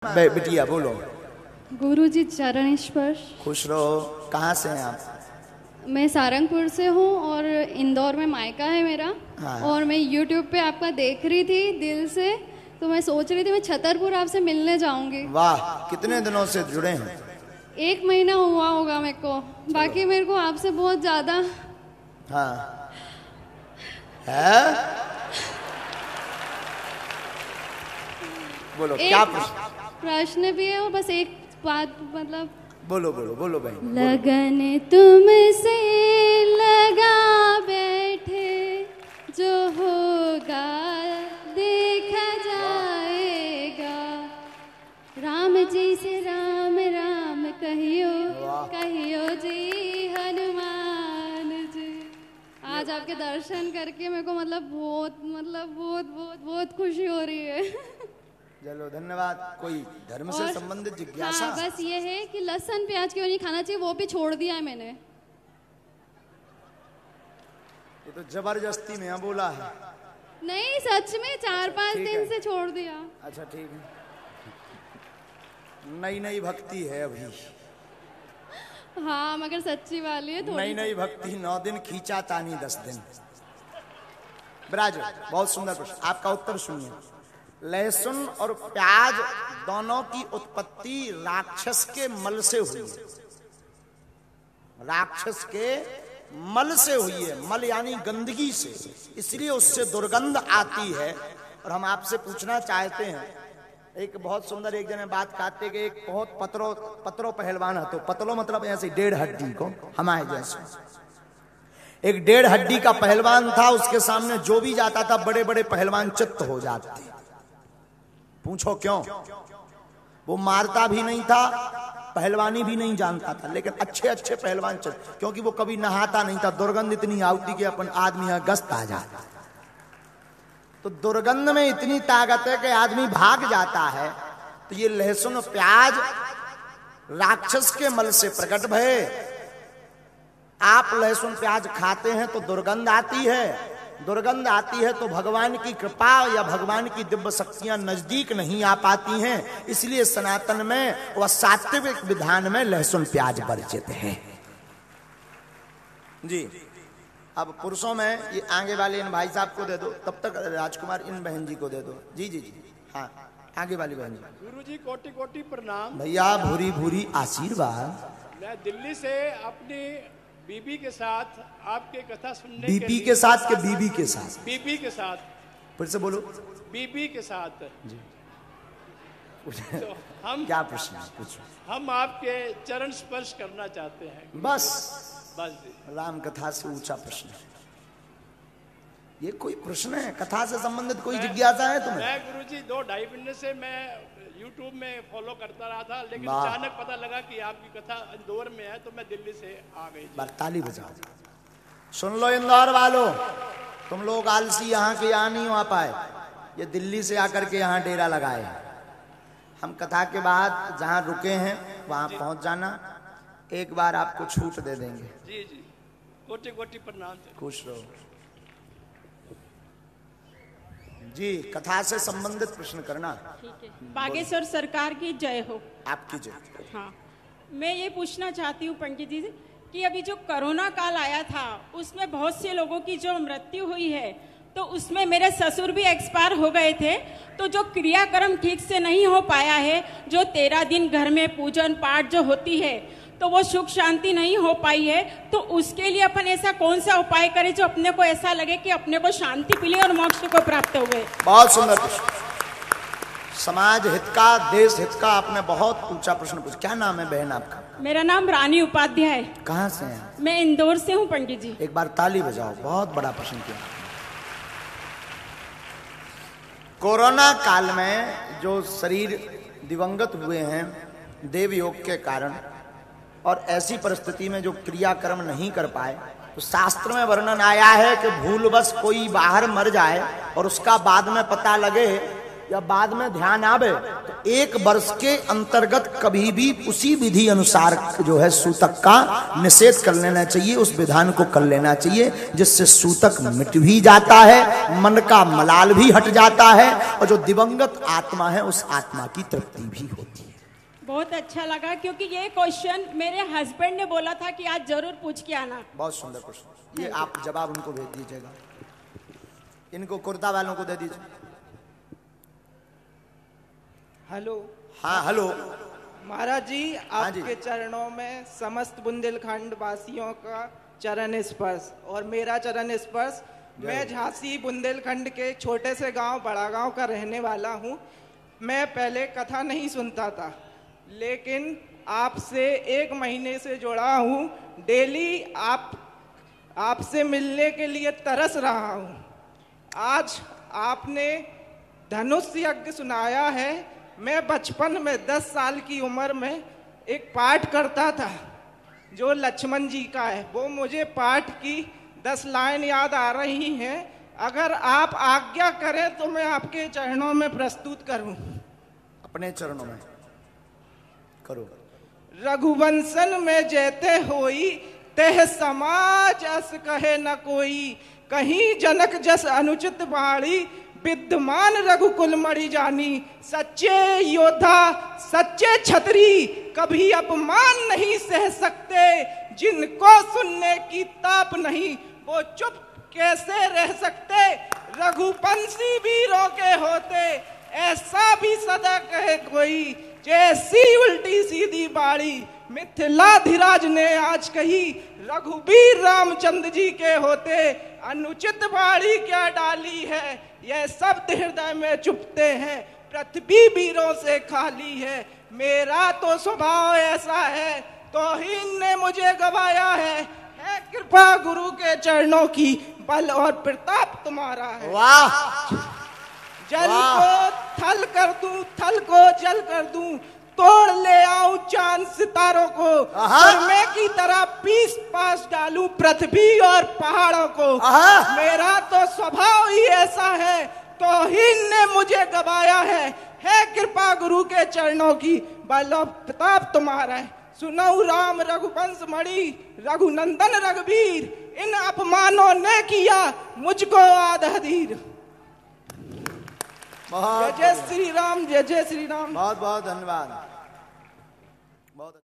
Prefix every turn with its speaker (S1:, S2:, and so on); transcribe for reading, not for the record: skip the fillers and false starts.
S1: बिटिया बोलो।
S2: गुरुजी चरण स्पर्श।
S1: खुश रहो। कहाँ से हैं आप?
S2: मैं सारंगपुर से हूँ और इंदौर में मायका है मेरा।
S1: हाँ।
S2: और मैं YouTube पे आपका देख रही थी दिल से, तो मैं सोच रही थी मैं छतरपुर आपसे मिलने जाऊंगी।
S1: वाह, कितने दिनों से जुड़े हैं?
S2: 1 महीना हुआ होगा मेरे को। बाकी मेरे को आपसे बहुत ज्यादा
S1: हाँ है। बोलो क्या
S2: प्रश्न भी है और बस एक बात, मतलब
S1: बोलो बोलो बोलो भाई।
S2: लगन तुमसे लगा बैठे, जो होगा देखा जाएगा। राम जी से राम राम कहियो, कहियो जी हनुमान जी। आज आपके दर्शन करके मेरे को मतलब बहुत खुशी हो रही है।
S1: चलो धन्यवाद। कोई धर्म से संबंधित जिज्ञासा?
S2: हाँ, बस ये है कि लहसुन प्याज क्यों नहीं खाना चाहिए, वो भी छोड़ दिया है मैंने।
S1: ये तो जबरदस्ती में बोला है।
S2: नहीं, सच में 4-5 दिन से छोड़ दिया।
S1: अच्छा ठीक है, नई नई भक्ति है अभी।
S2: हाँ, मगर सच्ची वाली है थोड़ी।
S1: नई नई भक्ति 9 दिन, खींचा तानी 10 दिन। ब्राज, बहुत सुंदर प्रश्न। आपका उत्तर सुनिए। लहसुन और प्याज दोनों की उत्पत्ति राक्षस के मल से हुई है। राक्षस के मल से हुई है। मल यानी गंदगी से, इसलिए उससे दुर्गंध आती है। और हम आपसे पूछना चाहते हैं, एक बहुत सुंदर एक जने बात कहते कि एक बहुत पत्रो पहलवान है, तो पतलो मतलब ऐसे 1.5 हड्डी को, हमारे जैसे एक 1.5 हड्डी का पहलवान था। उसके सामने जो भी जाता था बड़े बड़े पहलवान चित्त हो जाते। पूछो क्यों? वो मारता भी नहीं था, पहलवानी भी नहीं जानता था, लेकिन अच्छे अच्छे पहलवान चल, क्योंकि वो कभी नहाता नहीं था। दुर्गंध इतनी आती कि अपन आदमी यहां गस्त आ जाता। तो दुर्गंध में इतनी ताकत है कि आदमी भाग जाता है। तो ये लहसुन प्याज राक्षस के मल से प्रकट भये। आप लहसुन प्याज खाते हैं तो दुर्गंध आती है। दुर्गंध आती है तो भगवान की कृपा या भगवान की दिव्य शक्तियां नजदीक नहीं आ पाती हैं। इसलिए सनातन में व सात्विक विधान में लहसुन प्याज वर्जित है जी। अब पुरुषों में ये आगे वाले इन भाई साहब को दे दो, तब तक राजकुमार इन बहन जी को दे दो। जी जी जी, हाँ आगे वाली बहन जी।
S3: गुरुजी कोटि कोटि प्रणाम
S1: भैया, भूरी भूरी आशीर्वाद।
S3: मैं दिल्ली से अपनी बीबी के साथ आपके कथा सुनने
S1: बीबी के साथ के बीबी के साथ? बीबी
S3: के साथ।
S1: फिर से बोलो।
S3: बीबी के साथ जी। तो हम
S1: क्या प्रश्न पूछो?
S3: हम आपके चरण स्पर्श करना चाहते हैं।
S1: बस
S3: जी।
S1: राम कथा से ऊंचा प्रश्न। ये कोई प्रश्न है? कथा से संबंधित कोई जिज्ञासा है तुम्हें?
S3: मैं गुरुजी 2-2.5 महीने से मैं YouTube में फॉलो करता रहा था, लेकिन अचानक पता लगा कि आपकी कथा इंदौर में है, तो मैं दिल्ली से आ गई।
S1: ताली बजाओ। सुन लो इंदौर वालों, तुम लोग आलसी यहाँ के यहाँ नहीं आ पाए, ये दिल्ली से आकर के यहाँ डेरा लगाए। हम कथा के बाद जहाँ रुके हैं वहां पहुंच जाना। एक बार आपको छूट दे देंगे।
S3: जी जी, कोटि कोटि प्रणाम।
S1: खुश रहो जी। कथा से संबंधित प्रश्न करना।
S4: ठीक है। बागेश्वर सरकार की जय हो।
S1: आपकी जय।
S4: हाँ, मैं ये पूछना चाहती हूँ पंडित जी से कि अभी जो कोरोना काल आया था उसमें बहुत से लोगों की जो मृत्यु हुई है, तो उसमें मेरे ससुर भी एक्सपायर हो गए थे। तो जो क्रियाक्रम ठीक से नहीं हो पाया है, जो 13 दिन घर में पूजन पाठ जो होती है, तो वो सुख शांति नहीं हो पाई है। तो उसके लिए अपन ऐसा कौन सा उपाय करें जो अपने को ऐसा लगे कि अपने को शांति मिले और मोक्ष को प्राप्त हो गए?
S1: बहुत सुंदर प्रश्न। समाज हित का, देश हित का आपने बहुत ऊंचा प्रश्न पूछा। क्या नाम है बहन आपका?
S4: मेरा नाम रानी उपाध्याय।
S1: कहाँ से हैं?
S4: मैं इंदौर से हूँ पंडित जी।
S1: एक बार ताली बजाओ, बहुत बड़ा प्रश्न किया। कोरोना काल में जो शरीर दिवंगत हुए हैं देव योग के कारण, और ऐसी परिस्थिति में जो क्रियाक्रम नहीं कर पाए, तो शास्त्र में वर्णन आया है कि भूलवश कोई बाहर मर जाए और उसका बाद में पता लगे या बाद में ध्यान आवे तो 1 वर्ष के अंतर्गत कभी भी उसी विधि अनुसार जो है सूतक का निषेध कर लेना चाहिए, उस विधान को कर लेना चाहिए, जिससे सूतक मिट भी जाता है, मन का मलाल भी हट जाता है और जो दिवंगत आत्मा है उस आत्मा की तृप्ति भी होती है।
S4: बहुत अच्छा लगा, क्योंकि ये क्वेश्चन मेरे हस्बैंड ने बोला था कि आज जरूर पूछ के आना।
S1: बहुत सुंदर प्रश्न, ये आप जवाब उनको भेज दीजिएगा, इनको कुर्ता वालों को दे दीजिए।
S5: हेलो।
S1: हाँ हेलो
S5: महाराज जी,
S1: हाँ जी।
S5: आपके चरणों में समस्त बुंदेलखंड वासियों का चरण स्पर्श और मेरा चरण स्पर्श। मैं झांसी बुंदेलखंड के छोटे से गांव बड़ा गांव का रहने वाला हूं। मैं पहले कथा नहीं सुनता था, लेकिन आपसे 1 महीने से जुड़ा हूं। डेली आपसे मिलने के लिए तरस रहा हूं। आज आपने धनुष यज्ञ सुनाया है। मैं बचपन में 10 साल की उम्र में एक पाठ करता था जो लक्ष्मण जी का है। वो मुझे पाठ की 10 लाइन याद आ रही हैं। अगर आप आज्ञा करें तो मैं आपके चरणों में प्रस्तुत करूं।
S1: अपने चरणों में करो।
S5: रघुवंशन में जैते होई तेह समाज अस कहे न कोई, कहीं जनक जस अनुचित बाणी विद्यमान रघुकुल मणि जानी। सच्चे योद्धा सच्चे छतरी कभी अपमान नहीं सह सकते, जिनको सुनने की ताप नहीं वो चुप कैसे रह सकते। रघुवंशी वीरों के होते ऐसा भी सदा कहे कोई, जैसी उल्टी सीधी बाड़ी मिथिलाधिराज ने आज कही। रघुवीर रामचंद्र जी के होते अनुचित बाड़ी क्या डाली है, यह सब हृदय में चुपते हैं, पृथ्वी वीरों से खाली है। मेरा तो स्वभाव ऐसा है, तौहीन ने मुझे गवाया है कृपा गुरु के चरणों की, बल और प्रताप तुम्हारा है।
S1: वाह।
S5: जल को थल कर दूं, थल को जल कर दूं, तोड़ ले आऊं चांद सितारों को, मैं की तरह पीस पास डालूं पृथ्वी और पहाड़ों को। मेरा तो स्वभाव ही ऐसा है, तौहीन ने मुझे गवाया है कृपा गुरु के चरणों की, बल और प्रताप तुम्हारा है। सुनऊ राम रघुवंश मणि रघुनंदन रघुवीर, इन अपमानों ने किया मुझको आधीर। जय जय श्री राम, जय जय श्री राम।
S1: बहुत बहुत धन्यवाद। बहुत